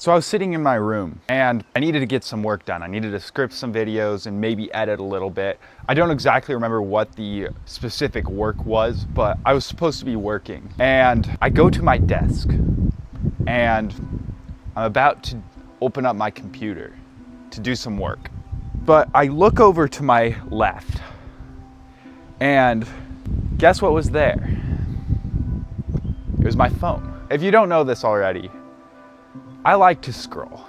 So I was sitting in my room and I needed to get some work done. I needed to script some videos and maybe edit a little bit. I don't exactly remember what the specific work was, but I was supposed to be working. And I go to my desk and I'm about to open up my computer to do some work. But I look over to my left and guess what was there? It was my phone. If you don't know this already, I like to scroll.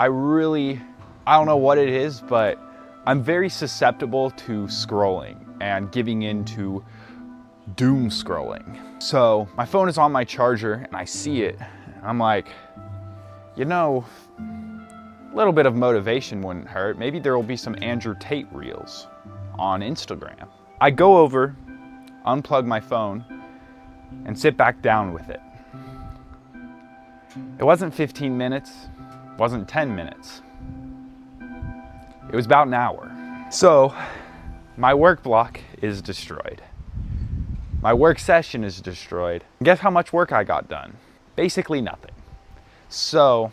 I don't know what it is, but I'm very susceptible to scrolling and giving into doom scrolling. So my phone is on my charger and I see it. And I'm like, you know, a little bit of motivation wouldn't hurt. Maybe there will be some Andrew Tate reels on Instagram. I go over, unplug my phone, and sit back down with it. It wasn't 15 minutes, it wasn't 10 minutes. It was about an hour. So my work block is destroyed. My work session is destroyed. And guess how much work I got done? Basically nothing. So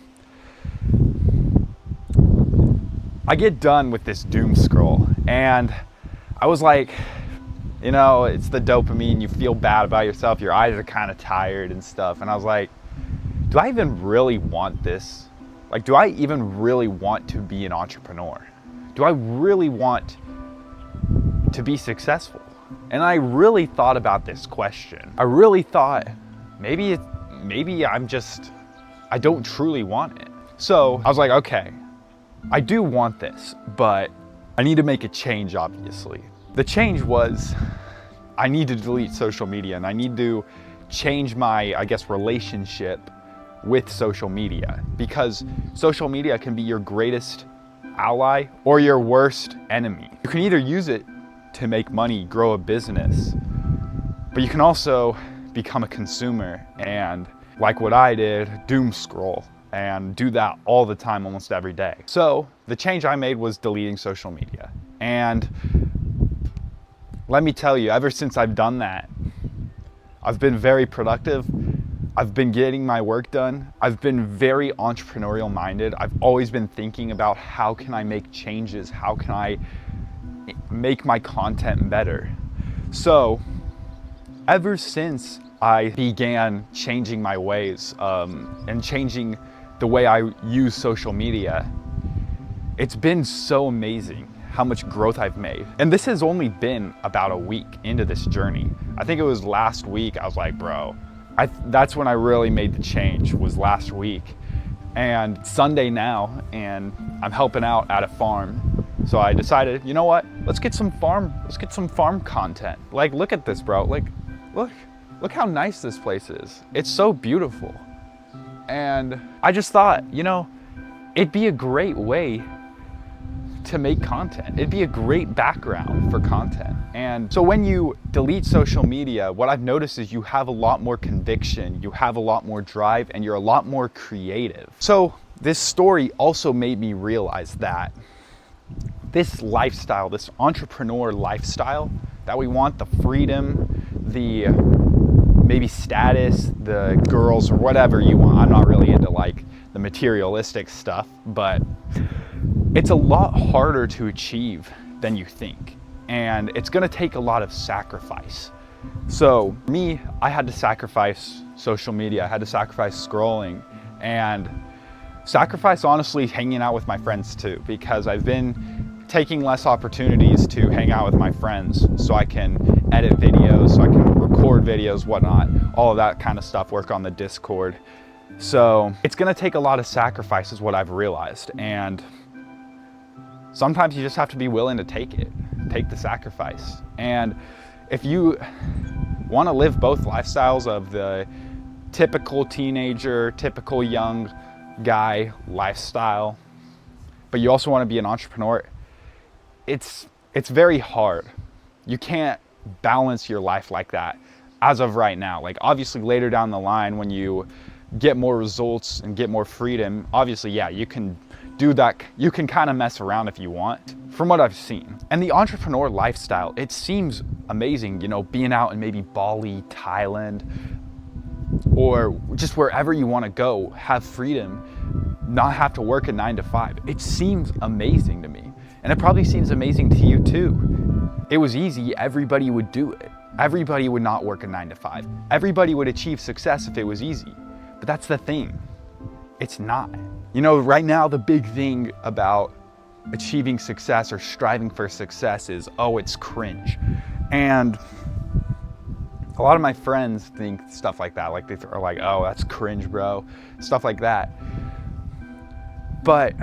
I get done with this doom scroll and I was like, you know, it's the dopamine, you feel bad about yourself, your eyes are kind of tired and stuff. And I was like, do I even really want this? Like, do I even really want to be an entrepreneur? Do I really want to be successful? And I really thought about this question. I really thought, maybe I don't truly want it. So I was like, okay, I do want this, but I need to make a change, obviously. The change was, I need to delete social media and I need to change my, relationship with social media, because social media can be your greatest ally or your worst enemy. You can either use it to make money, grow a business, but you can also become a consumer and, like what I did, doom scroll and do that all the time, almost every day. So the change I made was deleting social media. And let me tell you, ever since I've done that, I've been very productive. I've been getting my work done. I've been very entrepreneurial minded. I've always been thinking about how can I make changes? How can I make my content better? So ever since I began changing my ways and changing the way I use social media, it's been so amazing how much growth I've made. And this has only been about a week into this journey. I think it was last week I was like, bro, that's when I really made the change, was last week. And Sunday now, and I'm helping out at a farm. So I decided, you know what? Let's get some farm content. Like, look at this, bro. Like, look how nice this place is. It's so beautiful. And I just thought, you know, it'd be a great way to make content. It'd be a great background for content. And so when you delete social media, what I've noticed is you have a lot more conviction, you have a lot more drive, and you're a lot more creative. So this story also made me realize that this lifestyle, this entrepreneur lifestyle that we want, the freedom, the maybe status, the girls or whatever you want. I'm not really into like the materialistic stuff, but it's a lot harder to achieve than you think. And it's gonna take a lot of sacrifice. So me, I had to sacrifice social media. I had to sacrifice scrolling and sacrifice, honestly, hanging out with my friends too, because I've been taking less opportunities to hang out with my friends so I can edit videos, so I can record videos, whatnot, all of that kind of stuff, work on the Discord. So it's gonna take a lot of sacrifice is what I've realized. And sometimes you just have to be willing to take the sacrifice. And if you wanna live both lifestyles of the typical teenager, typical young guy lifestyle, but you also wanna be an entrepreneur, it's very hard. You can't balance your life like that as of right now. Like, obviously later down the line when you get more results and get more freedom, obviously, yeah, you can do that. You can kind of mess around if you want, from what I've seen. And the entrepreneur lifestyle, it seems amazing, you know, being out in maybe Bali, Thailand, or just wherever you want to go, have freedom. not have to work a 9 to 5. It seems amazing to me. And it probably seems amazing to you too. It was easy, everybody would do it. Everybody would not work a 9 to 5. Everybody would achieve success if it was easy. But that's the thing, it's not. You know, right now the big thing about achieving success or striving for success is, oh, it's cringe. And a lot of my friends think stuff like that, like they are like, oh, that's cringe, bro, stuff like that. But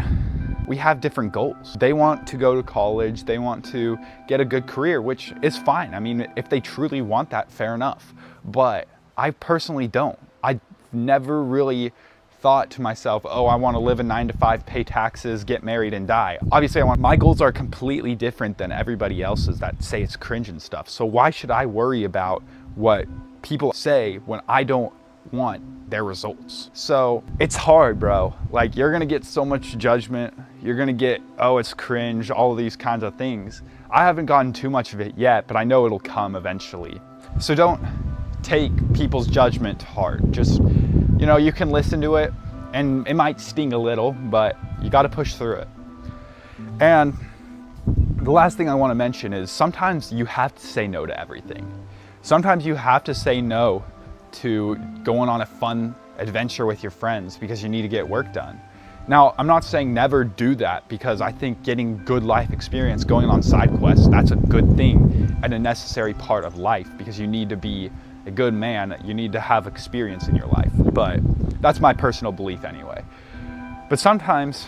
we have different goals. They want to go to college, they want to get a good career, which is fine. I mean, if they truly want that, fair enough. But I personally don't. I never really thought to myself, oh, I want to live a 9 to 5, pay taxes, get married and die. Obviously, my goals are completely different than everybody else's that say it's cringe and stuff. So why should I worry about what people say when I don't want their results? So it's hard, bro. Like, you're gonna get so much judgment. You're gonna get, oh, it's cringe, all of these kinds of things. I haven't gotten too much of it yet, but I know it'll come eventually. So don't take people's judgment to heart. Just, you know, you can listen to it and it might sting a little, but you gotta push through it. And the last thing I wanna mention is sometimes you have to say no to everything. Sometimes you have to say no to going on a fun adventure with your friends because you need to get work done. Now, I'm not saying never do that, because I think getting good life experience, going on side quests, that's a good thing and a necessary part of life, because you need to be a good man, you need to have experience in your life. But that's my personal belief anyway. But sometimes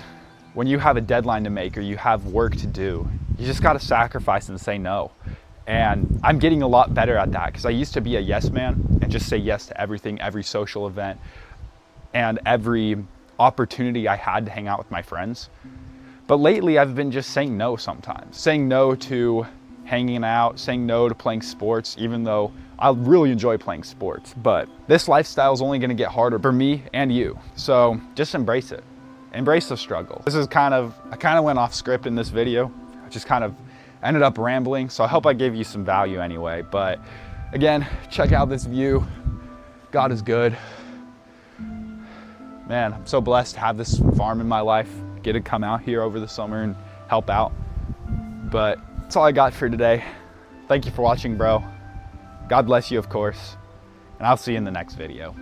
when you have a deadline to make or you have work to do, you just gotta sacrifice and say no. And I'm getting a lot better at that, because I used to be a yes man and just say yes to everything, every social event, and every opportunity I had to hang out with my friends. But lately I've been just saying no sometimes. Saying no to hanging out, saying no to playing sports, even though I really enjoy playing sports. But this lifestyle is only gonna get harder for me and you. So just embrace it. Embrace the struggle. I kind of went off script in this video. I just kind of ended up rambling, so I hope I gave you some value anyway. But again, check out this view. God is good. Man, I'm so blessed to have this farm in my life, get to come out here over the summer and help out. But that's all I got for today. Thank you for watching, bro. God bless you, of course, and I'll see you in the next video.